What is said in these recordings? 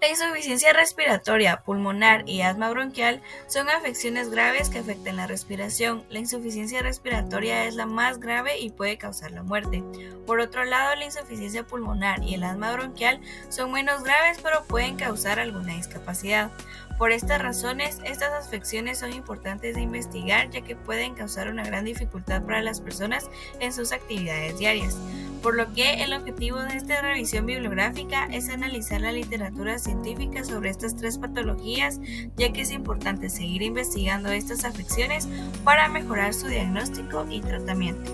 La insuficiencia respiratoria pulmonar y asma bronquial son afecciones graves que afectan la respiración. La insuficiencia respiratoria es la más grave y puede causar la muerte. Por otro lado, la insuficiencia pulmonar y el asma bronquial son menos graves pero pueden causar alguna discapacidad. Por estas razones, estas afecciones son importantes de investigar ya que pueden causar una gran dificultad para las personas en sus actividades diarias. Por lo que el objetivo de esta revisión bibliográfica es analizar la literatura científica sobre estas tres patologías, ya que es importante seguir investigando estas afecciones para mejorar su diagnóstico y tratamiento.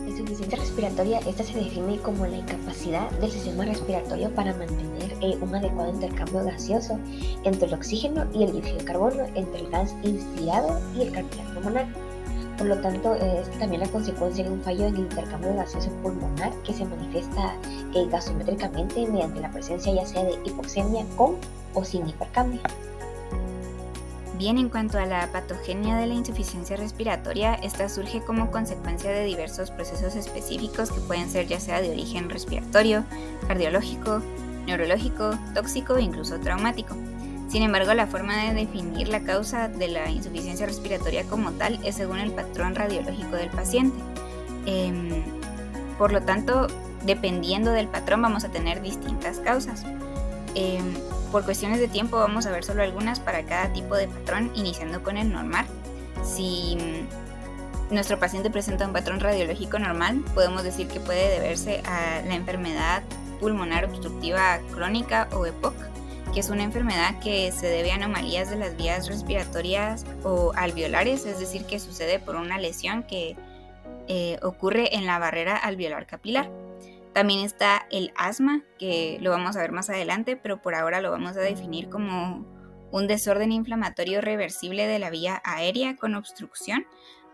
La insuficiencia respiratoria, esta se define como la incapacidad del sistema respiratorio para mantener un adecuado intercambio gaseoso entre el oxígeno y el dióxido de carbono, entre el gas inspirado y el capilar pulmonar. Por lo tanto, es también la consecuencia de un fallo en el intercambio gaseoso pulmonar que se manifiesta gasométricamente mediante la presencia ya sea de hipoxemia con o sin hipercambio. Bien, en cuanto a la patogenia de la insuficiencia respiratoria, esta surge como consecuencia de diversos procesos específicos que pueden ser ya sea de origen respiratorio, cardiológico, neurológico, tóxico e incluso traumático. Sin embargo, la forma de definir la causa de la insuficiencia respiratoria como tal es según el patrón radiológico del paciente. Por lo tanto, dependiendo del patrón vamos a tener distintas causas. Por cuestiones de tiempo vamos a ver solo algunas para cada tipo de patrón, iniciando con el normal. Si nuestro paciente presenta un patrón radiológico normal, podemos decir que puede deberse a la enfermedad pulmonar obstructiva crónica o EPOC, que es una enfermedad que se debe a anomalías de las vías respiratorias o alveolares, es decir, que sucede por una lesión que ocurre en la barrera alveolar capilar. También está el asma, que lo vamos a ver más adelante, pero por ahora lo vamos a definir como un desorden inflamatorio reversible de la vía aérea con obstrucción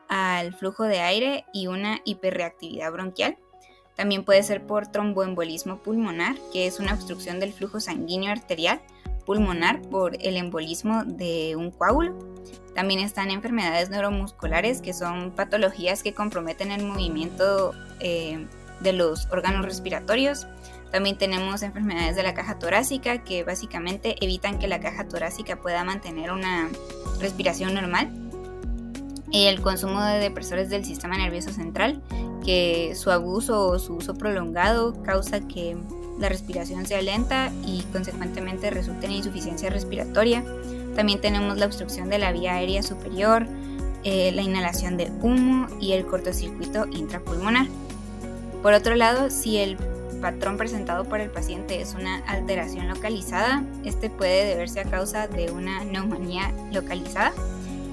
al flujo de aire y una hiperreactividad bronquial. También puede ser por tromboembolismo pulmonar, que es una obstrucción del flujo sanguíneo arterial pulmonar por el embolismo de un coágulo. También están enfermedades neuromusculares, que son patologías que comprometen el movimiento de los órganos respiratorios. También tenemos enfermedades de la caja torácica que básicamente evitan que la caja torácica pueda mantener una respiración normal. El consumo de depresores del sistema nervioso central, que su abuso o su uso prolongado causa que la respiración sea lenta y consecuentemente resulte en insuficiencia respiratoria. También tenemos la obstrucción de la vía aérea superior, la inhalación de humo y el cortocircuito intrapulmonar. Por otro lado, si el patrón presentado por el paciente es una alteración localizada, este puede deberse a causa de una neumonía localizada,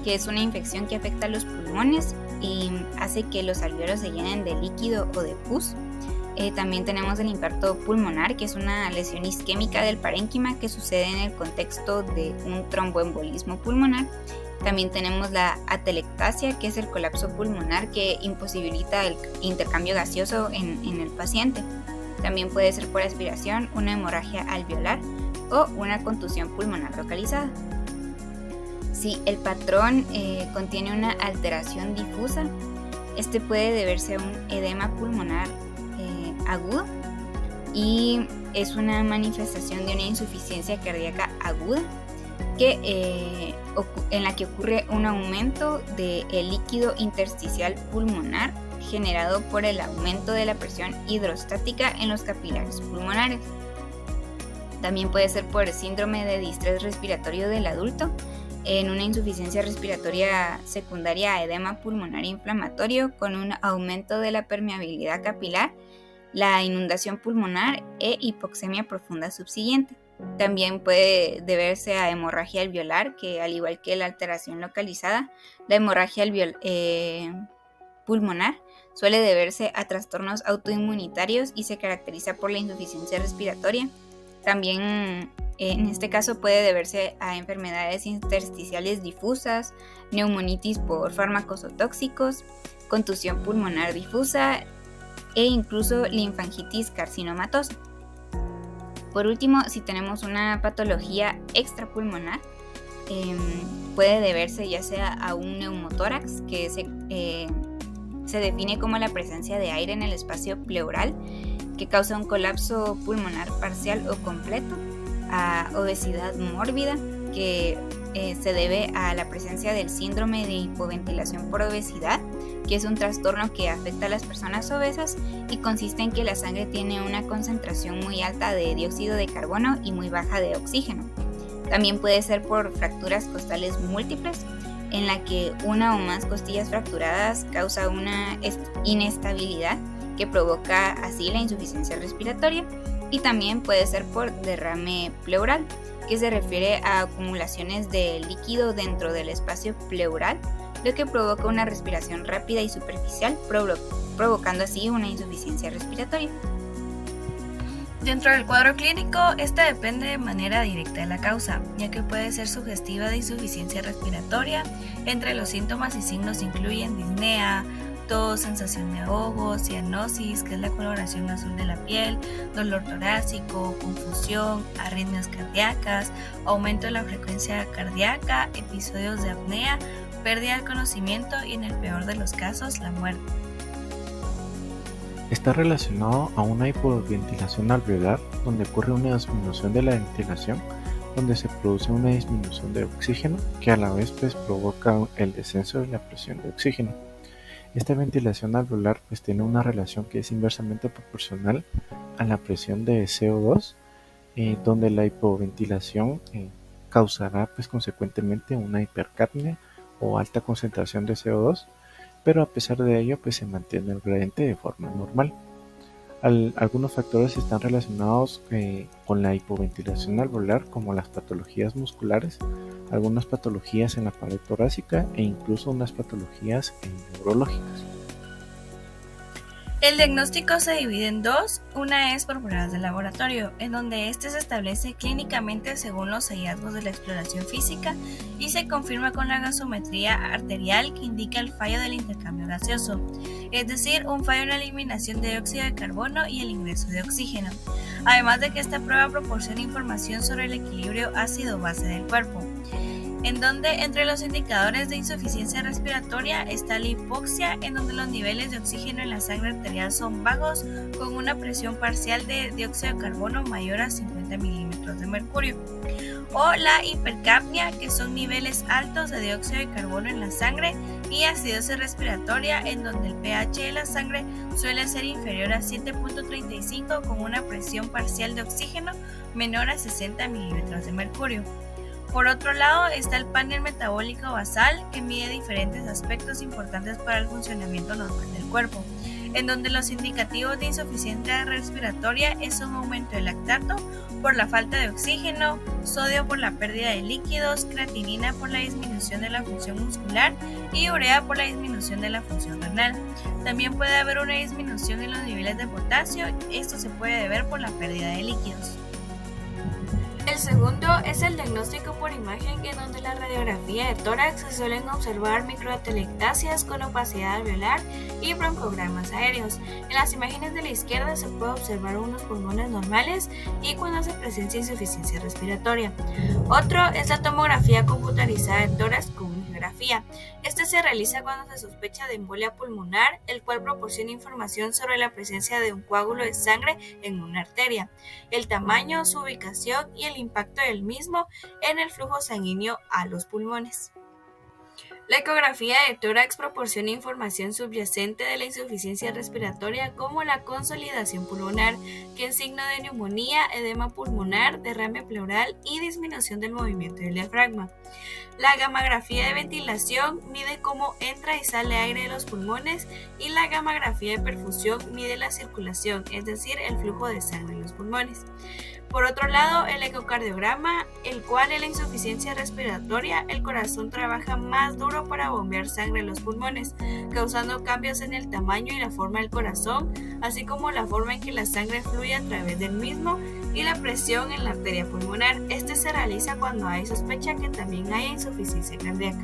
que es una infección que afecta a los pulmones y hace que los alvéolos se llenen de líquido o de pus. También tenemos el infarto pulmonar, que es una lesión isquémica del parénquima que sucede en el contexto de un tromboembolismo pulmonar. También tenemos la atelectasia, que es el colapso pulmonar que imposibilita el intercambio gaseoso en el paciente. También puede ser por aspiración, una hemorragia alveolar o una contusión pulmonar localizada. Si el patrón contiene una alteración difusa, este puede deberse a un edema pulmonar agudo y es una manifestación de una insuficiencia cardíaca aguda en la que ocurre un aumento del líquido intersticial pulmonar generado por el aumento de la presión hidrostática en los capilares pulmonares. También puede ser por síndrome de distrés respiratorio del adulto, en una insuficiencia respiratoria secundaria a edema pulmonar inflamatorio con un aumento de la permeabilidad capilar, la inundación pulmonar e hipoxemia profunda subsiguiente. También puede deberse a hemorragia alveolar, que al igual que la alteración localizada, la hemorragia pulmonar suele deberse a trastornos autoinmunitarios y se caracteriza por la insuficiencia respiratoria. También en este caso puede deberse a enfermedades intersticiales difusas, neumonitis por fármacos o tóxicos, contusión pulmonar difusa e incluso linfangitis carcinomatosa. Por último, si tenemos una patología extrapulmonar, puede deberse ya sea a un neumotórax que se se define como la presencia de aire en el espacio pleural que causa un colapso pulmonar parcial o completo, a obesidad mórbida, que se debe a la presencia del síndrome de hipoventilación por obesidad, que es un trastorno que afecta a las personas obesas y consiste en que la sangre tiene una concentración muy alta de dióxido de carbono y muy baja de oxígeno. También puede ser por fracturas costales múltiples, en la que una o más costillas fracturadas causa una inestabilidad que provoca así la insuficiencia respiratoria, y también puede ser por derrame pleural, que se refiere a acumulaciones de líquido dentro del espacio pleural, lo que provoca una respiración rápida y superficial, provocando así una insuficiencia respiratoria. Dentro del cuadro clínico, esta depende de manera directa de la causa, ya que puede ser sugestiva de insuficiencia respiratoria. Entre los síntomas y signos incluyen disnea, tos, sensación de ahogo, cianosis, que es la coloración azul de la piel, dolor torácico, confusión, arritmias cardíacas, aumento de la frecuencia cardíaca, episodios de apnea, pérdida del conocimiento y, en el peor de los casos, la muerte. Está relacionado a una hipoventilación alveolar, donde ocurre una disminución de la ventilación, donde se produce una disminución de oxígeno, que a la vez provoca el descenso de la presión de oxígeno. Esta ventilación alveolar tiene una relación que es inversamente proporcional a la presión de CO2, donde la hipoventilación causará consecuentemente una hipercapnia o alta concentración de CO2, pero a pesar de ello se mantiene el gradiente de forma normal. Algunos factores están relacionados con la hipoventilación alveolar, como las patologías musculares, algunas patologías en la pared torácica e incluso unas patologías neurológicas. El diagnóstico se divide en dos. Una es por pruebas de laboratorio, en donde este se establece clínicamente según los hallazgos de la exploración física y se confirma con la gasometría arterial, que indica el fallo del intercambio gaseoso, es decir, un fallo en la eliminación de dióxido de carbono y el ingreso de oxígeno. Además de que esta prueba proporciona información sobre el equilibrio ácido-base del cuerpo, en donde entre los indicadores de insuficiencia respiratoria está la hipoxia, en donde los niveles de oxígeno en la sangre arterial son bajos, con una presión parcial de dióxido de carbono mayor a 50 milímetros de mercurio, o la hipercapnia, que son niveles altos de dióxido de carbono en la sangre, y acidosis respiratoria, en donde el pH de la sangre suele ser inferior a 7.35, con una presión parcial de oxígeno menor a 60 milímetros de mercurio. Por otro lado está el panel metabólico basal, que mide diferentes aspectos importantes para el funcionamiento normal del cuerpo, en donde los indicativos de insuficiencia respiratoria es un aumento del lactato por la falta de oxígeno, sodio por la pérdida de líquidos, creatinina por la disminución de la función muscular y urea por la disminución de la función renal. También puede haber una disminución en los niveles de potasio. Esto se puede deber por la pérdida de líquidos. El segundo es el diagnóstico por imagen, en donde la radiografía de tórax se suelen observar microatelectasias con opacidad alveolar y broncogramas aéreos. En las imágenes de la izquierda se puede observar unos pulmones normales y cuando se presenta insuficiencia respiratoria. Otro es la tomografía computarizada de tórax con angiografía. Este se realiza cuando se sospecha de embolia pulmonar, el cual proporciona información sobre la presencia de un coágulo de sangre en una arteria, el tamaño, su ubicación y el impacto del mismo en el flujo sanguíneo a los pulmones. La ecografía de tórax proporciona información subyacente de la insuficiencia respiratoria, como la consolidación pulmonar, que es signo de neumonía, edema pulmonar, derrame pleural y disminución del movimiento del diafragma. La gammagrafía de ventilación mide cómo entra y sale aire de los pulmones, y la gammagrafía de perfusión mide la circulación, es decir, el flujo de sangre en los pulmones. Por otro lado, el ecocardiograma, el cual en la insuficiencia respiratoria el corazón trabaja más duro para bombear sangre a los pulmones, causando cambios en el tamaño y la forma del corazón, así como la forma en que la sangre fluye a través del mismo y la presión en la arteria pulmonar. Este se realiza cuando hay sospecha que también haya insuficiencia cardíaca.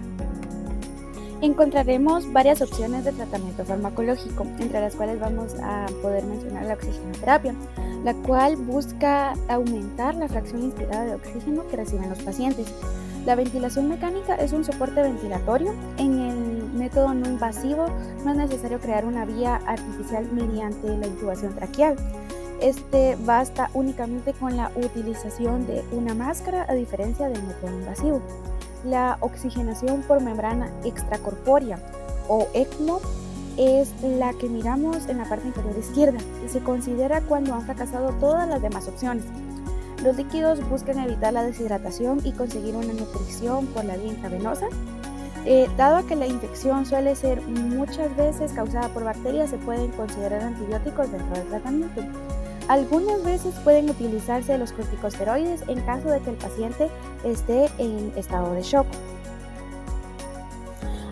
Encontraremos varias opciones de tratamiento farmacológico, entre las cuales vamos a poder mencionar la oxigenoterapia, la cual busca aumentar la fracción inspirada de oxígeno que reciben los pacientes. La ventilación mecánica es un soporte ventilatorio en el método no invasivo no es necesario crear una vía artificial mediante la intubación traqueal. Basta únicamente con la utilización de una máscara, a diferencia del método invasivo. La oxigenación por membrana extracorpórea o ECMO es la que miramos en la parte inferior izquierda y se considera cuando han fracasado todas las demás opciones. Los líquidos buscan evitar la deshidratación y conseguir una nutrición por la vía intravenosa. Dado que la infección suele ser muchas veces causada por bacterias, se pueden considerar antibióticos dentro del tratamiento. Algunas veces pueden utilizarse los corticosteroides en caso de que el paciente esté en estado de shock.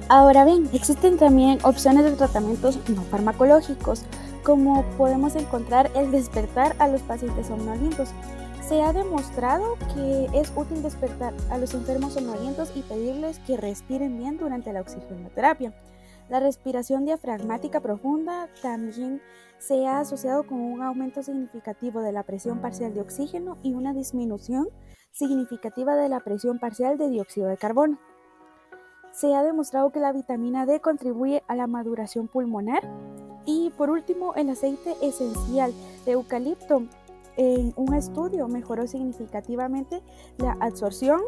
Ahora bien, existen también opciones de tratamientos no farmacológicos, como podemos encontrar el despertar a los pacientes somnolientos. Se ha demostrado que es útil despertar a los enfermos somnolientos y pedirles que respiren bien durante la oxigenoterapia. La respiración diafragmática profunda también se ha asociado con un aumento significativo de la presión parcial de oxígeno y una disminución significativa de la presión parcial de dióxido de carbono. Se ha demostrado que la vitamina D contribuye a la maduración pulmonar. Y por último, el aceite esencial de eucalipto en un estudio mejoró significativamente la absorción,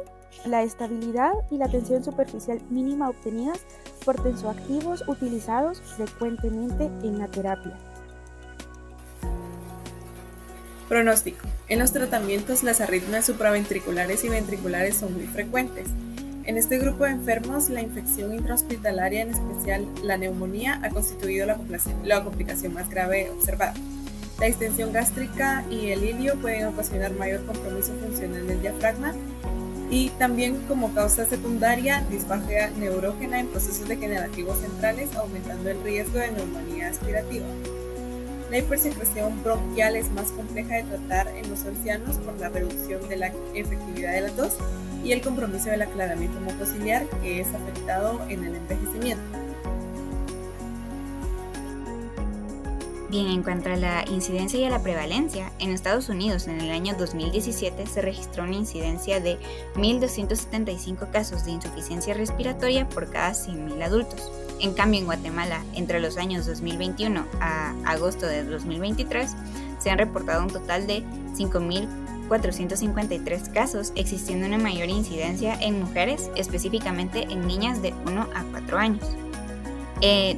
la estabilidad y la tensión superficial mínima obtenidas por tensoactivos utilizados frecuentemente en la terapia. Pronóstico. En los tratamientos, las arritmias supraventriculares y ventriculares son muy frecuentes. En este grupo de enfermos, la infección intrahospitalaria, en especial la neumonía, ha constituido la complicación más grave observada. La distensión gástrica y el ilio pueden ocasionar mayor compromiso funcional del diafragma y también, como causa secundaria, disfagia neurógena en procesos degenerativos centrales, aumentando el riesgo de neumonía aspirativa. La hipersecreción bronquial es más compleja de tratar en los ancianos por la reducción de la efectividad de la tos y el compromiso del aclaramiento mucociliar, que es afectado en el envejecimiento. Bien, en cuanto a la incidencia y a la prevalencia, en Estados Unidos en el año 2017 se registró una incidencia de 1.275 casos de insuficiencia respiratoria por cada 100.000 adultos. En cambio, en Guatemala, entre los años 2021 a agosto de 2023, se han reportado un total de 5.453 casos, existiendo una mayor incidencia en mujeres, específicamente en niñas de 1 a 4 años.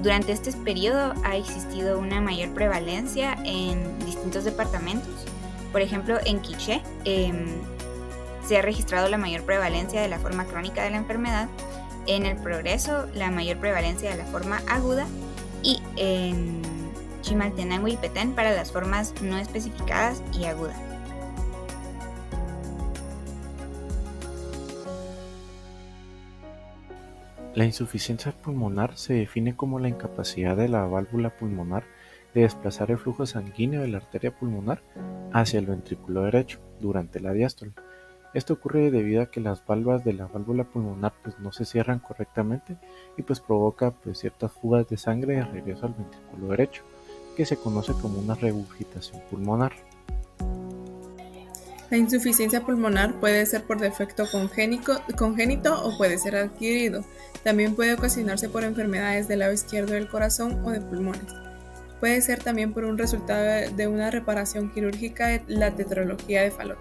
Durante este periodo ha existido una mayor prevalencia en distintos departamentos. Por ejemplo, en Quiché se ha registrado la mayor prevalencia de la forma crónica de la enfermedad, en el Progreso la mayor prevalencia de la forma aguda y en Chimaltenango y Petén para las formas no especificadas y agudas. La insuficiencia pulmonar se define como la incapacidad de la válvula pulmonar de desplazar el flujo sanguíneo de la arteria pulmonar hacia el ventrículo derecho durante la diástole. Esto ocurre debido a que las valvas de la válvula pulmonar no se cierran correctamente y provoca ciertas fugas de sangre de regreso al ventrículo derecho, que se conoce como una regurgitación pulmonar. La insuficiencia pulmonar puede ser por defecto congénito o puede ser adquirido. También puede ocasionarse por enfermedades del lado izquierdo del corazón o de pulmones. Puede ser también por un resultado de una reparación quirúrgica de la tetralogía de Fallot.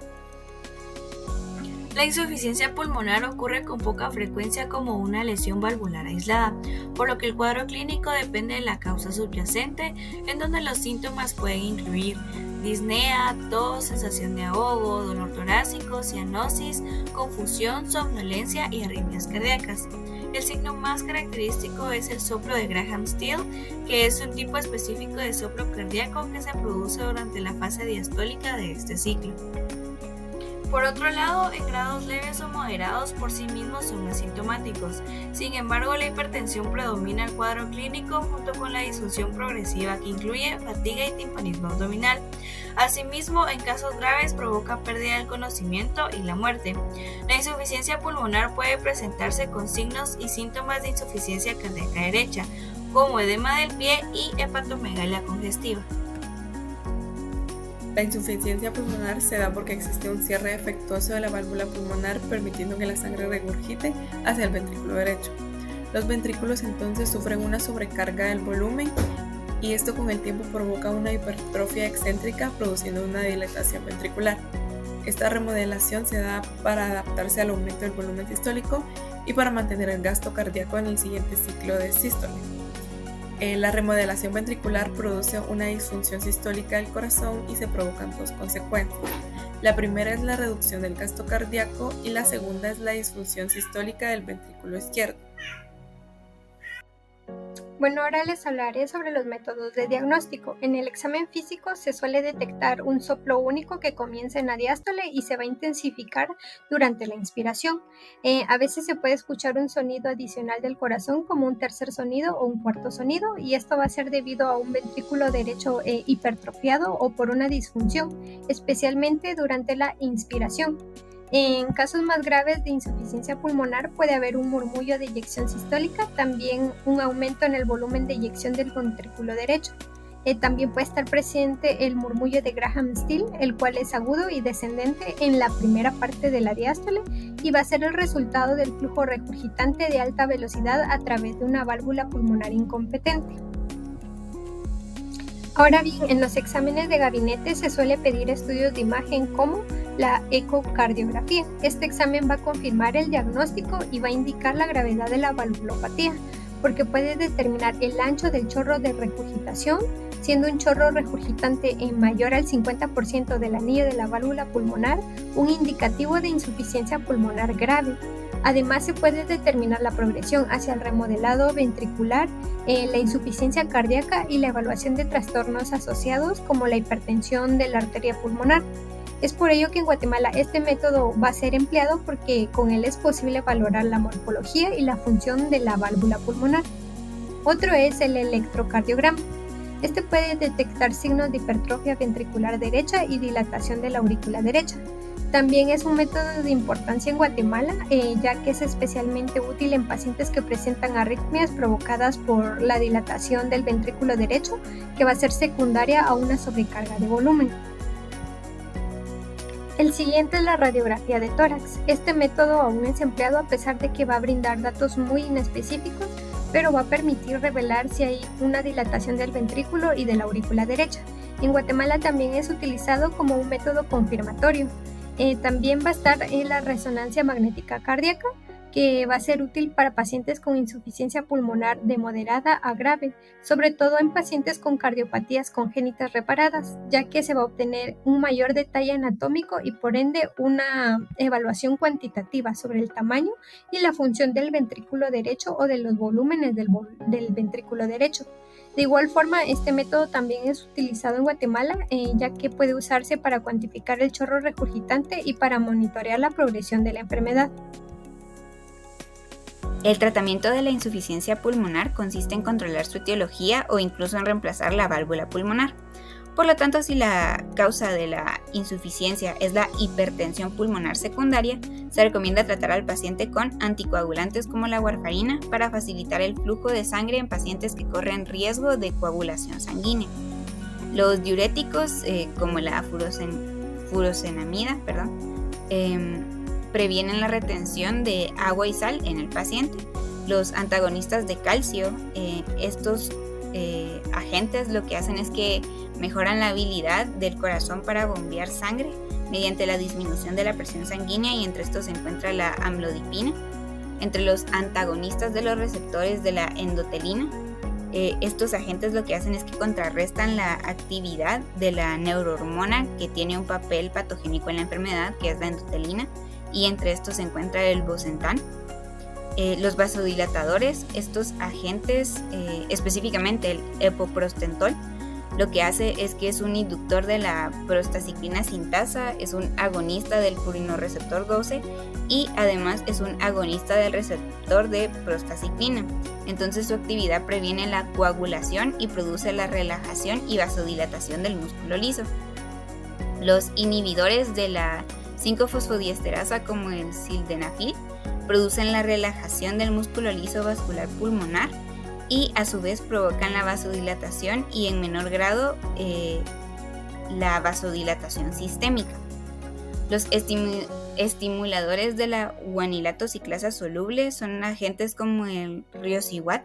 La insuficiencia pulmonar ocurre con poca frecuencia como una lesión valvular aislada, por lo que el cuadro clínico depende de la causa subyacente, en donde los síntomas pueden incluir disnea, tos, sensación de ahogo, dolor torácico, cianosis, confusión, somnolencia y arritmias cardíacas. El signo más característico es el soplo de Graham-Still, que es un tipo específico de soplo cardíaco que se produce durante la fase diastólica de este ciclo. Por otro lado, en grados leves o moderados por sí mismos son asintomáticos. Sin embargo, la hipertensión predomina el cuadro clínico junto con la disfunción progresiva que incluye fatiga y timpanismo abdominal. Asimismo, en casos graves provoca pérdida del conocimiento y la muerte. La insuficiencia pulmonar puede presentarse con signos y síntomas de insuficiencia cardíaca derecha, como edema del pie y hepatomegalia congestiva. La insuficiencia pulmonar se da porque existe un cierre defectuoso de la válvula pulmonar, permitiendo que la sangre regurgite hacia el ventrículo derecho. Los ventrículos entonces sufren una sobrecarga del volumen y esto con el tiempo provoca una hipertrofia excéntrica produciendo una dilatación ventricular. Esta remodelación se da para adaptarse al aumento del volumen sistólico y para mantener el gasto cardíaco en el siguiente ciclo de sístole. La remodelación ventricular produce una disfunción sistólica del corazón y se provocan dos consecuencias. La primera es la reducción del gasto cardíaco y la segunda es la disfunción sistólica del ventrículo izquierdo. Bueno, ahora les hablaré sobre los métodos de diagnóstico. En el examen físico se suele detectar un soplo único que comienza en la diástole y se va a intensificar durante la inspiración. A veces se puede escuchar un sonido adicional del corazón como un tercer sonido o un cuarto sonido, y esto va a ser debido a un ventrículo derecho hipertrofiado o por una disfunción, especialmente durante la inspiración. En casos más graves de insuficiencia pulmonar puede haber un murmullo de eyección sistólica, también un aumento en el volumen de eyección del ventrículo derecho. También puede estar presente el murmullo de Graham-Still, el cual es agudo y descendente en la primera parte de la diástole y va a ser el resultado del flujo regurgitante de alta velocidad a través de una válvula pulmonar incompetente. Ahora bien, en los exámenes de gabinete se suele pedir estudios de imagen como la ecocardiografía. Este examen va a confirmar el diagnóstico y va a indicar la gravedad de la valvulopatía, porque puede determinar el ancho del chorro de regurgitación, siendo un chorro regurgitante mayor al 50% del anillo de la válvula pulmonar un indicativo de insuficiencia pulmonar grave. Además, se puede determinar la progresión hacia el remodelado ventricular, la insuficiencia cardíaca y la evaluación de trastornos asociados como la hipertensión de la arteria pulmonar. Es por ello que en Guatemala este método va a ser empleado porque con él es posible valorar la morfología y la función de la válvula pulmonar. Otro es el electrocardiograma. Este puede detectar signos de hipertrofia ventricular derecha y dilatación de la aurícula derecha. También es un método de importancia en Guatemala, ya que es especialmente útil en pacientes que presentan arritmias provocadas por la dilatación del ventrículo derecho, que va a ser secundaria a una sobrecarga de volumen. El siguiente es la radiografía de tórax. Este método aún es empleado a pesar de que va a brindar datos muy inespecíficos, pero va a permitir revelar si hay una dilatación del ventrículo y de la aurícula derecha. En Guatemala también es utilizado como un método confirmatorio. También va a estar la resonancia magnética cardíaca, que va a ser útil para pacientes con insuficiencia pulmonar de moderada a grave, sobre todo en pacientes con cardiopatías congénitas reparadas, ya que se va a obtener un mayor detalle anatómico y por ende una evaluación cuantitativa sobre el tamaño y la función del ventrículo derecho o de los volúmenes del ventrículo derecho. De igual forma, este método también es utilizado en Guatemala, ya que puede usarse para cuantificar el chorro regurgitante y para monitorear la progresión de la enfermedad. El tratamiento de la insuficiencia pulmonar consiste en controlar su etiología o incluso en reemplazar la válvula pulmonar. Por lo tanto, si la causa de la insuficiencia es la hipertensión pulmonar secundaria, se recomienda tratar al paciente con anticoagulantes como la warfarina para facilitar el flujo de sangre en pacientes que corren riesgo de coagulación sanguínea. Los diuréticos, como la furosemida, previenen la retención de agua y sal en el paciente. Los antagonistas de calcio, estos agentes lo que hacen es que mejoran la habilidad del corazón para bombear sangre mediante la disminución de la presión sanguínea, y entre estos se encuentra la amlodipina. Entre los antagonistas de los receptores de la endotelina, estos agentes lo que hacen es que contrarrestan la actividad de la neurohormona que tiene un papel patogénico en la enfermedad, que es la endotelina, y entre estos se encuentra el bosentan. Los vasodilatadores, estos agentes, específicamente el epoprostentol, lo que hace es que es un inductor de la prostaciclina sintasa, es un agonista del purinorreceptor 12 y además es un agonista del receptor de prostaciclina. Entonces su actividad previene la coagulación y produce la relajación y vasodilatación del músculo liso. Los inhibidores de la 5-fosfodiesterasa, como el sildenafil, producen la relajación del músculo liso vascular pulmonar y a su vez provocan la vasodilatación y en menor grado la vasodilatación sistémica. Los estimuladores de la guanilato ciclasa soluble son agentes como el riocihuat,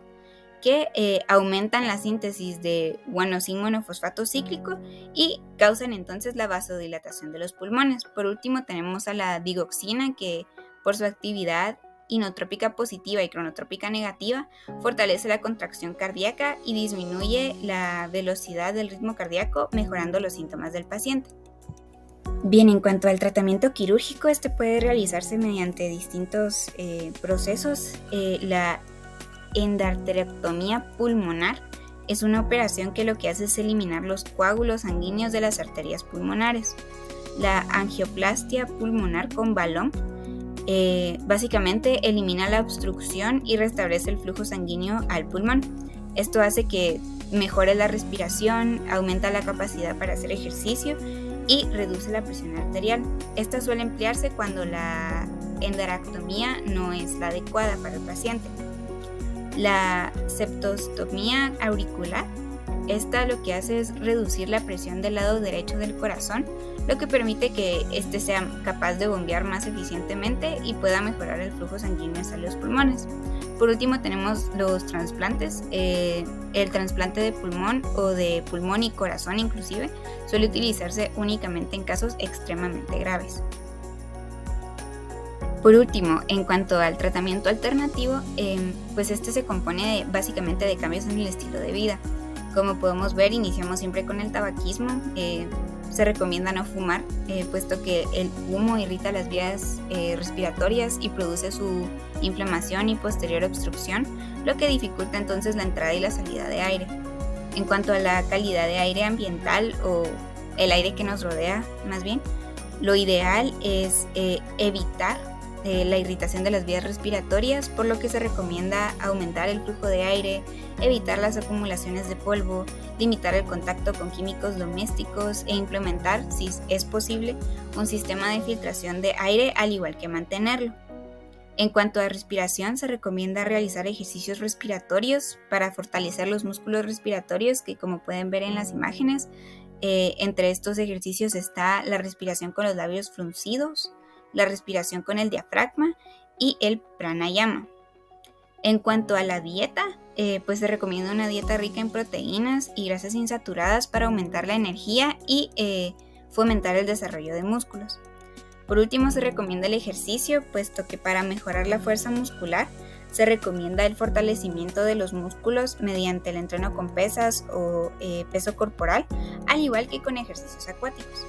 que aumentan la síntesis de guanosin monofosfato cíclico y causan entonces la vasodilatación de los pulmones. Por último tenemos a la digoxina, que por su actividad inotrópica positiva y cronotrópica negativa fortalece la contracción cardíaca y disminuye la velocidad del ritmo cardíaco, mejorando los síntomas del paciente. Bien, en cuanto al tratamiento quirúrgico, este puede realizarse mediante distintos procesos. La endarterectomía pulmonar es una operación que lo que hace es eliminar los coágulos sanguíneos de las arterias pulmonares. La angioplastia pulmonar con balón básicamente elimina la obstrucción y restablece el flujo sanguíneo al pulmón. Esto hace que mejore la respiración, aumenta la capacidad para hacer ejercicio y reduce la presión arterial. Esta suele emplearse cuando la endarterectomía no es la adecuada para el paciente. La septostomía auricular, esta lo que hace es reducir la presión del lado derecho del corazón, lo que permite que éste sea capaz de bombear más eficientemente y pueda mejorar el flujo sanguíneo hacia los pulmones. Por último tenemos los trasplantes. El trasplante de pulmón o de pulmón y corazón inclusive suele utilizarse únicamente en casos extremadamente graves. Por último, en cuanto al tratamiento alternativo, pues este se compone básicamente de cambios en el estilo de vida. Como podemos ver, iniciamos siempre con el tabaquismo. Se recomienda no fumar, puesto que el humo irrita las vías respiratorias y produce su inflamación y posterior obstrucción, lo que dificulta entonces la entrada y la salida de aire. En cuanto a la calidad de aire ambiental o el aire que nos rodea, más bien, lo ideal es evitar la irritación de las vías respiratorias, por lo que se recomienda aumentar el flujo de aire, evitar las acumulaciones de polvo, limitar el contacto con químicos domésticos e implementar, si es posible, un sistema de filtración de aire, al igual que mantenerlo. En cuanto a respiración, se recomienda realizar ejercicios respiratorios para fortalecer los músculos respiratorios, que como pueden ver en las imágenes, entre estos ejercicios está la respiración con los labios fruncidos, la respiración con el diafragma y el pranayama. En cuanto a la dieta, pues se recomienda una dieta rica en proteínas y grasas insaturadas para aumentar la energía y fomentar el desarrollo de músculos. Por último, se recomienda el ejercicio, puesto que para mejorar la fuerza muscular se recomienda el fortalecimiento de los músculos mediante el entreno con pesas o peso corporal, al igual que con ejercicios acuáticos.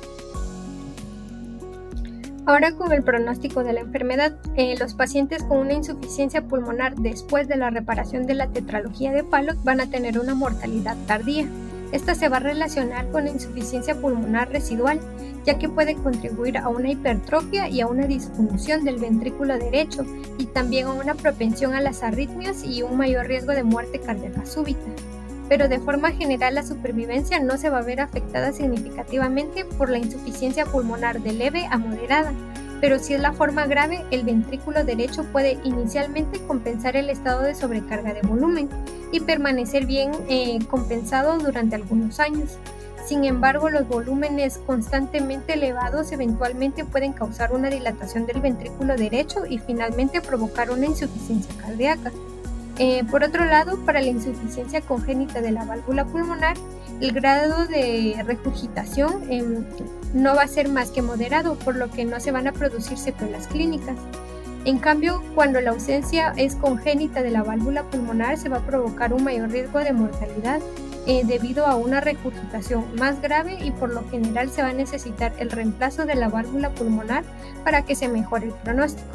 Ahora, con el pronóstico de la enfermedad, los pacientes con una insuficiencia pulmonar después de la reparación de la tetralogía de Fallot van a tener una mortalidad tardía. Esta se va a relacionar con la insuficiencia pulmonar residual, ya que puede contribuir a una hipertrofia y a una disfunción del ventrículo derecho, y también a una propensión a las arritmias y un mayor riesgo de muerte cardíaca súbita. Pero de forma general la supervivencia no se va a ver afectada significativamente por la insuficiencia pulmonar de leve a moderada, pero si es la forma grave, el ventrículo derecho puede inicialmente compensar el estado de sobrecarga de volumen y permanecer bien compensado durante algunos años. Sin embargo, los volúmenes constantemente elevados eventualmente pueden causar una dilatación del ventrículo derecho y finalmente provocar una insuficiencia cardíaca. Por otro lado, para la insuficiencia congénita de la válvula pulmonar, el grado de regurgitación no va a ser más que moderado, por lo que no se van a producir secuelas clínicas. En cambio, cuando la ausencia es congénita de la válvula pulmonar, se va a provocar un mayor riesgo de mortalidad debido a una regurgitación más grave, y por lo general se va a necesitar el reemplazo de la válvula pulmonar para que se mejore el pronóstico.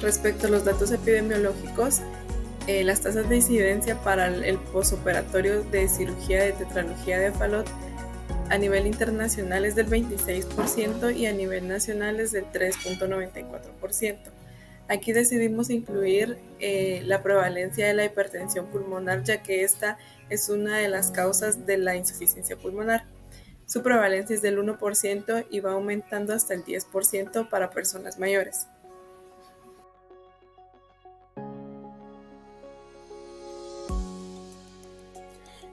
Respecto a los datos epidemiológicos, las tasas de incidencia para el posoperatorio de cirugía de tetralogía de Fallot a nivel internacional es del 26% y a nivel nacional es del 3.94%. Aquí decidimos incluir la prevalencia de la hipertensión pulmonar, ya que esta es una de las causas de la insuficiencia pulmonar. Su prevalencia es del 1% y va aumentando hasta el 10% para personas mayores.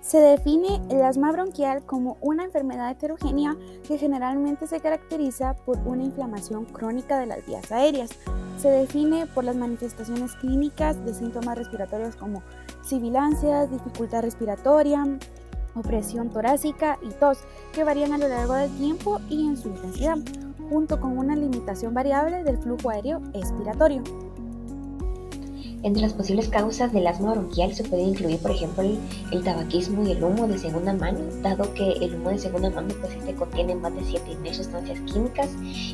Se define el asma bronquial como una enfermedad heterogénea que generalmente se caracteriza por una inflamación crónica de las vías aéreas. Se define por las manifestaciones clínicas de síntomas respiratorios como sibilancias, dificultad respiratoria, opresión torácica y tos, que varían a lo largo del tiempo y en su intensidad, junto con una limitación variable del flujo aéreo expiratorio. Entre las posibles causas del asma bronquial se puede incluir, por ejemplo, el tabaquismo y el humo de segunda mano, dado que el humo de segunda mano pues contiene más de 7.000 sustancias químicas,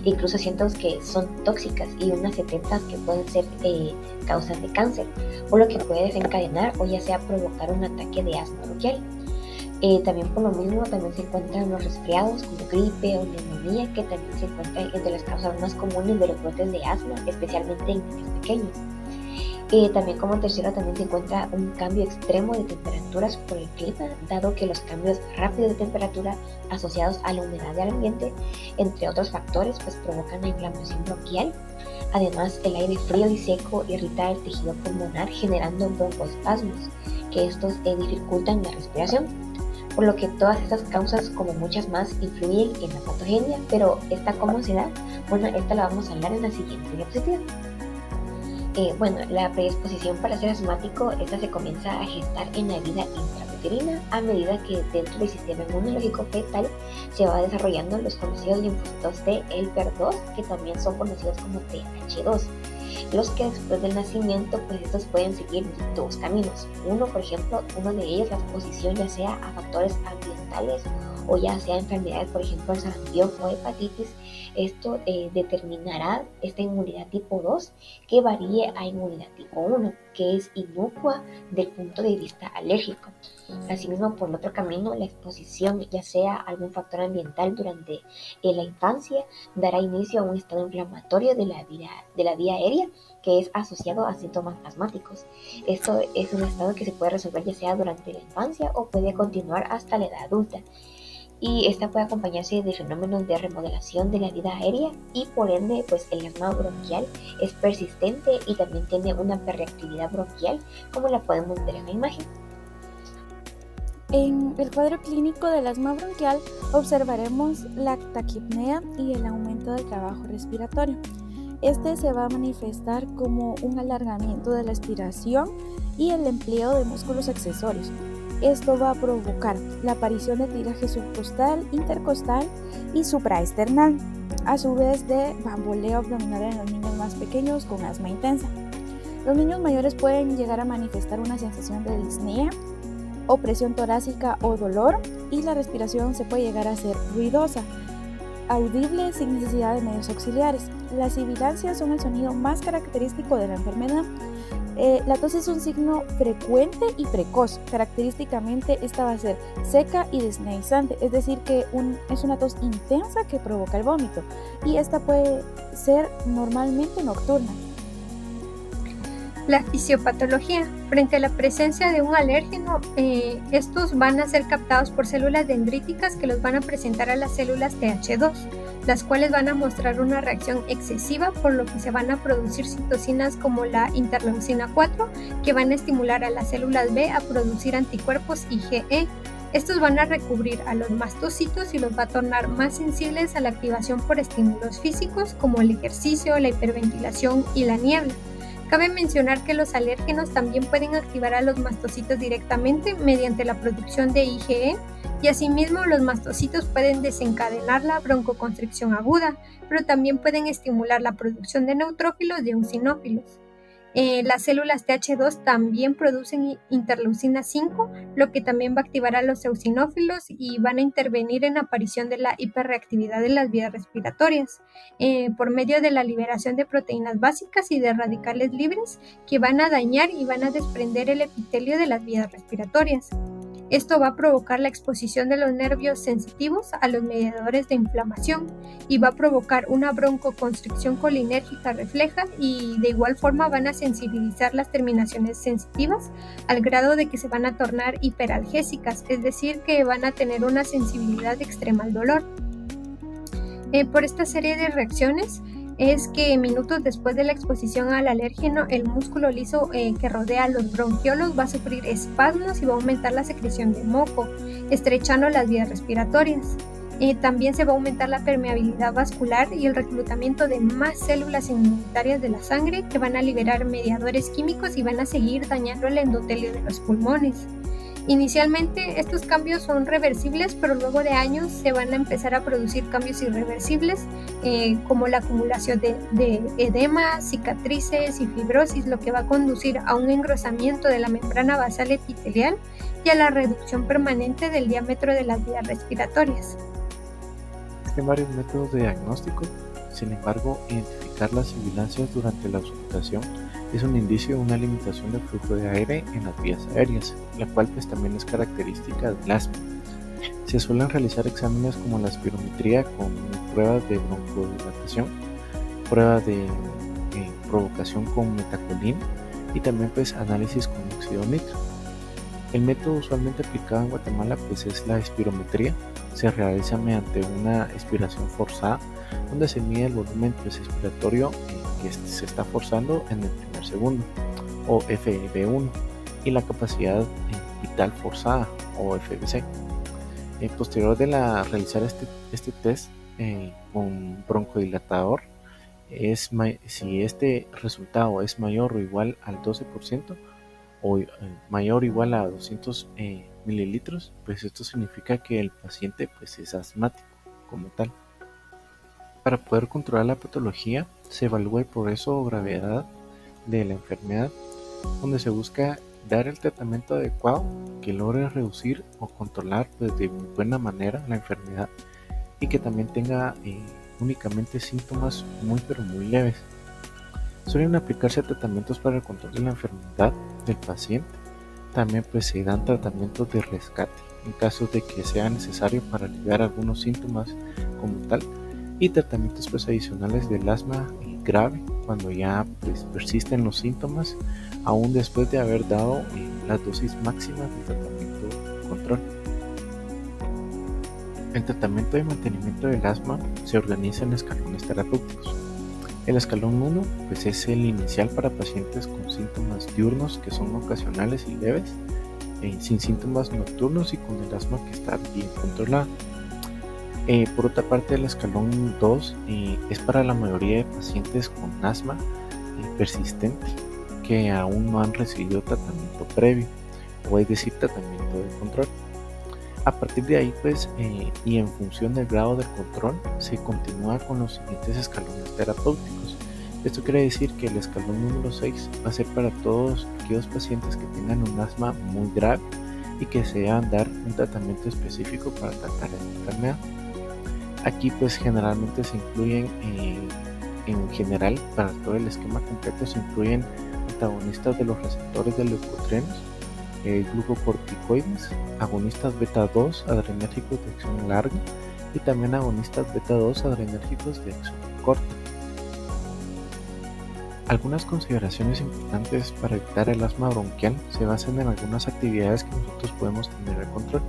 incluso cientos que son tóxicas y unas 70 que pueden ser causas de cáncer, por lo que puede desencadenar o ya sea provocar un ataque de asma bronquial. También por lo mismo también se encuentran los resfriados como gripe o neumonía, que también se encuentran entre las causas más comunes de los brotes de asma, especialmente en niños pequeños. También como tercero también se encuentra un cambio extremo de temperaturas por el clima, dado que los cambios rápidos de temperatura asociados a la humedad del ambiente, entre otros factores, pues provocan la inflamación bronquial. Además, el aire frío y seco irrita el tejido pulmonar generando broncoespasmos, que estos dificultan la respiración. Por lo que todas estas causas, como muchas más, influyen en la patogenia, pero ¿esta cómo se da? Bueno, esta la vamos a hablar en la siguiente diapositiva. La predisposición para ser asmático, esta se comienza a gestar en la vida intrauterina a medida que dentro del sistema inmunológico fetal se va desarrollando los conocidos linfocitos T helper 2, que también son conocidos como TH2, los que después del nacimiento pues estos pueden seguir dos caminos. Uno, por ejemplo, uno de ellos la exposición ya sea a factores ambientales o ya sea enfermedades, por ejemplo el sarampión o hepatitis. Esto determinará esta inmunidad tipo 2 que varíe a inmunidad tipo 1, que es inocua del punto de vista alérgico. Asimismo, por el otro camino, la exposición ya sea a algún factor ambiental durante la infancia dará inicio a un estado inflamatorio de la vía aérea que es asociado a síntomas asmáticos. Esto es un estado que se puede resolver ya sea durante la infancia o puede continuar hasta la edad adulta. Y esta puede acompañarse de fenómenos de remodelación de la vida aérea y por ende pues el asma bronquial es persistente y también tiene una hiperreactividad bronquial, como la podemos ver en la imagen. En el cuadro clínico del asma bronquial observaremos la taquipnea y el aumento del trabajo respiratorio. Este se va a manifestar como un alargamiento de la expiración y el empleo de músculos accesorios. Esto va a provocar la aparición de tiraje subcostal, intercostal y supraesternal, a su vez de bamboleo abdominal en los niños más pequeños con asma intensa. Los niños mayores pueden llegar a manifestar una sensación de disnea, opresión torácica o dolor, y la respiración se puede llegar a ser ruidosa, audible sin necesidad de medios auxiliares. Las sibilancias son el sonido más característico de la enfermedad. La tos es un signo frecuente y precoz. Característicamente esta va a ser seca y desneizante, es decir que es una tos intensa que provoca el vómito, y esta puede ser normalmente nocturna. La fisiopatología. Frente a la presencia de un alérgeno, estos van a ser captados por células dendríticas que los van a presentar a las células TH2, las cuales van a mostrar una reacción excesiva, por lo que se van a producir citocinas como la interleucina 4, que van a estimular a las células B a producir anticuerpos IgE. Estos van a recubrir a los mastocitos y los va a tornar más sensibles a la activación por estímulos físicos como el ejercicio, la hiperventilación y la niebla. Cabe mencionar que los alérgenos también pueden activar a los mastocitos directamente mediante la producción de IgE, y asimismo los mastocitos pueden desencadenar la broncoconstricción aguda, pero también pueden estimular la producción de neutrófilos y eosinófilos. Las células TH2 también producen interleucina 5, lo que también va a activar a los eosinófilos y van a intervenir en la aparición de la hiperreactividad de las vías respiratorias por medio de la liberación de proteínas básicas y de radicales libres que van a dañar y van a desprender el epitelio de las vías respiratorias. Esto va a provocar la exposición de los nervios sensitivos a los mediadores de inflamación y va a provocar una broncoconstricción colinérgica refleja, y de igual forma van a sensibilizar las terminaciones sensitivas al grado de que se van a tornar hiperalgésicas, es decir, que van a tener una sensibilidad extrema al dolor. Por esta serie de reacciones, es que minutos después de la exposición al alérgeno, el músculo liso que rodea los bronquiolos va a sufrir espasmos y va a aumentar la secreción de moco, estrechando las vías respiratorias. También se va a aumentar la permeabilidad vascular y el reclutamiento de más células inmunitarias de la sangre que van a liberar mediadores químicos y van a seguir dañando el endotelio de los pulmones. Inicialmente estos cambios son reversibles, pero luego de años se van a empezar a producir cambios irreversibles como la acumulación de edema, cicatrices y fibrosis, lo que va a conducir a un engrosamiento de la membrana basal epitelial y a la reducción permanente del diámetro de las vías respiratorias. Existen varios métodos de diagnóstico, sin embargo, identificar las sibilancias durante la auscultación es un indicio de una limitación del flujo de aire en las vías aéreas, la cual pues también es característica del asma. Se suelen realizar exámenes como la espirometría con pruebas de broncodilatación, pruebas de provocación con metacolina y también pues análisis con óxido nítrico. El método usualmente aplicado en Guatemala pues es la espirometría. Se realiza mediante una expiración forzada, donde se mide el volumen expiratorio que se está forzando en el primer segundo, o FEV1, y la capacidad vital forzada, o FVC. Posterior de realizar este test con broncodilatador, si este resultado es mayor o igual al 12%, o mayor o igual a 200 mililitros, pues esto significa que el paciente pues es asmático como tal. Para poder controlar la patología, se evalúa el progreso o gravedad de la enfermedad, donde se busca dar el tratamiento adecuado que logre reducir o controlar pues, de buena manera la enfermedad y que también tenga únicamente síntomas muy pero muy leves. Suelen aplicarse tratamientos para el control de la enfermedad del paciente. También pues se dan tratamientos de rescate en caso de que sea necesario para aliviar algunos síntomas como tal, y tratamientos pues adicionales del asma grave cuando ya pues persisten los síntomas aún después de haber dado las dosis máximas del tratamiento control. El tratamiento de mantenimiento del asma se organiza en escalones terapéuticos. El escalón 1 pues es el inicial para pacientes con síntomas diurnos que son ocasionales y leves, sin síntomas nocturnos y con el asma que está bien controlado. Por otra parte, el escalón 2 es para la mayoría de pacientes con asma persistente que aún no han recibido tratamiento previo, o es decir, tratamiento de control. A partir de ahí, pues, y en función del grado del control, se continúa con los siguientes escalones terapéuticos. Esto quiere decir que el escalón número 6 va a ser para todos aquellos pacientes que tengan un asma muy grave y que se deban dar un tratamiento específico para tratar esta enfermedad. Aquí pues generalmente se incluyen, en general para todo el esquema completo se incluyen antagonistas de los receptores de leucotrienos, glucocorticoides, agonistas beta 2 adrenérgicos de acción larga y también agonistas beta 2 adrenérgicos de acción corta. Algunas consideraciones importantes para evitar el asma bronquial se basan en algunas actividades que nosotros podemos tener el control,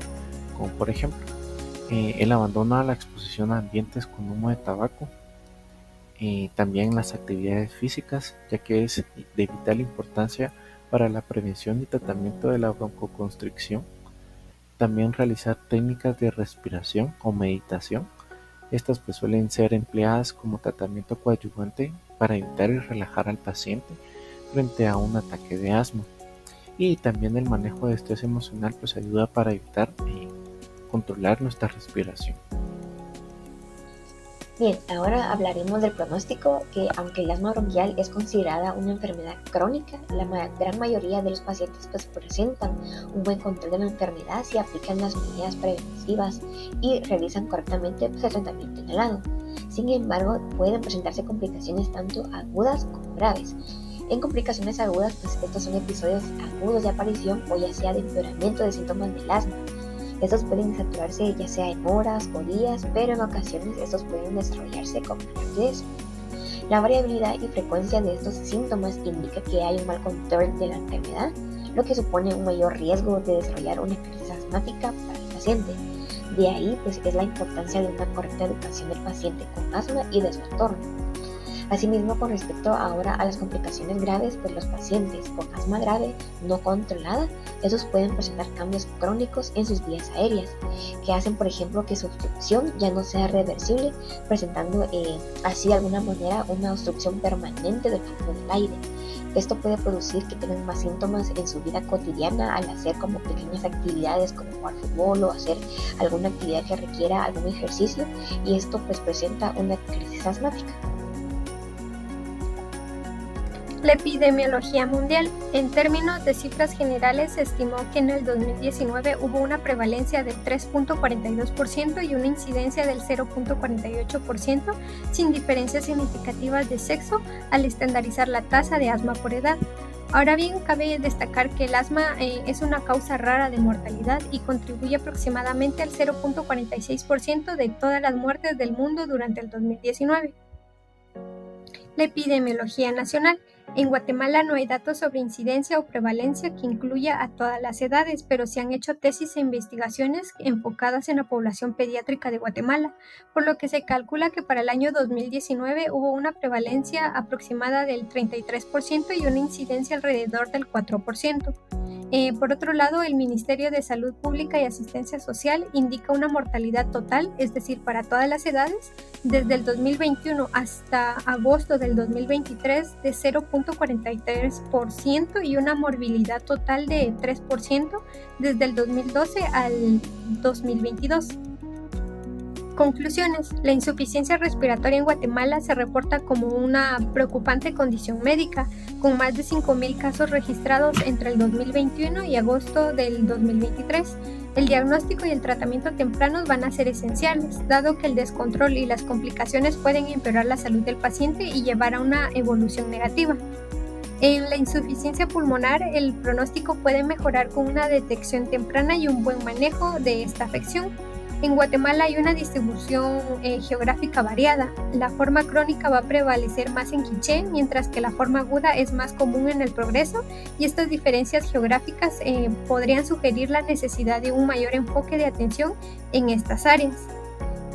como por ejemplo el abandono a la exposición a ambientes con humo de tabaco, también las actividades físicas, ya que es de vital importancia para la prevención y tratamiento de la broncoconstricción. También realizar técnicas de respiración o meditación. Estas pues suelen ser empleadas como tratamiento coadyuvante para evitar y relajar al paciente frente a un ataque de asma. Y también el manejo de estrés emocional pues ayuda para evitar controlar nuestra respiración. Bien, ahora hablaremos del pronóstico, que aunque el asma bronquial es considerada una enfermedad crónica, la gran mayoría de los pacientes pues presentan un buen control de la enfermedad si aplican las medidas preventivas y realizan correctamente pues, el tratamiento inhalado. Sin embargo, pueden presentarse complicaciones tanto agudas como graves. En complicaciones agudas, pues estos son episodios agudos de aparición o ya sea de empeoramiento de síntomas del asma. Estos pueden saturarse ya sea en horas o días, pero en ocasiones estos pueden desarrollarse con rapidez. La variabilidad y frecuencia de estos síntomas indica que hay un mal control de la enfermedad, lo que supone un mayor riesgo de desarrollar una crisis asmática para el paciente. De ahí pues es la importancia de una correcta educación del paciente con asma y de su entorno. Asimismo, con respecto ahora a las complicaciones graves, pues los pacientes con asma grave no controlada, esos pueden presentar cambios crónicos en sus vías aéreas, que hacen, por ejemplo, que su obstrucción ya no sea reversible, presentando así de alguna manera una obstrucción permanente del flujo del aire. Esto puede producir que tengan más síntomas en su vida cotidiana al hacer como pequeñas actividades como jugar fútbol o hacer alguna actividad que requiera algún ejercicio, y esto pues presenta una crisis asmática. La epidemiología mundial. En términos de cifras generales, se estimó que en el 2019 hubo una prevalencia del 3.42% y una incidencia del 0.48%, sin diferencias significativas de sexo, al estandarizar la tasa de asma por edad. Ahora bien, cabe destacar que el asma es una causa rara de mortalidad y contribuye aproximadamente al 0.46% de todas las muertes del mundo durante el 2019. La epidemiología nacional. En Guatemala no hay datos sobre incidencia o prevalencia que incluya a todas las edades, pero se han hecho tesis e investigaciones enfocadas en la población pediátrica de Guatemala, por lo que se calcula que para el año 2019 hubo una prevalencia aproximada del 33% y una incidencia alrededor del 4%. Por otro lado, el Ministerio de Salud Pública y Asistencia Social indica una mortalidad total, es decir, para todas las edades, desde el 2021 hasta agosto del 2023 de 0.43% y una morbilidad total de 3% desde el 2012 al 2022. Conclusiones. La insuficiencia respiratoria en Guatemala se reporta como una preocupante condición médica, con más de 5.000 casos registrados entre el 2021 y agosto del 2023. El diagnóstico y el tratamiento tempranos van a ser esenciales, dado que el descontrol y las complicaciones pueden empeorar la salud del paciente y llevar a una evolución negativa. En la insuficiencia pulmonar, el pronóstico puede mejorar con una detección temprana y un buen manejo de esta afección. En Guatemala hay una distribución geográfica variada. La forma crónica va a prevalecer más en Quiché, mientras que la forma aguda es más común en el Progreso, y estas diferencias geográficas podrían sugerir la necesidad de un mayor enfoque de atención en estas áreas.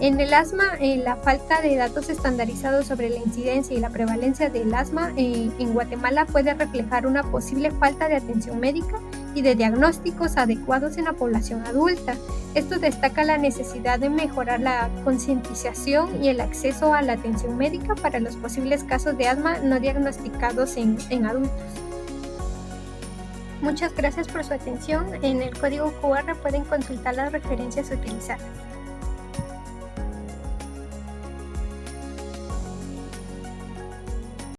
En el asma, la falta de datos estandarizados sobre la incidencia y la prevalencia del asma en Guatemala puede reflejar una posible falta de atención médica y de diagnósticos adecuados en la población adulta. Esto destaca la necesidad de mejorar la concientización y el acceso a la atención médica para los posibles casos de asma no diagnosticados en adultos. Muchas gracias por su atención. En el código QR pueden consultar las referencias utilizadas.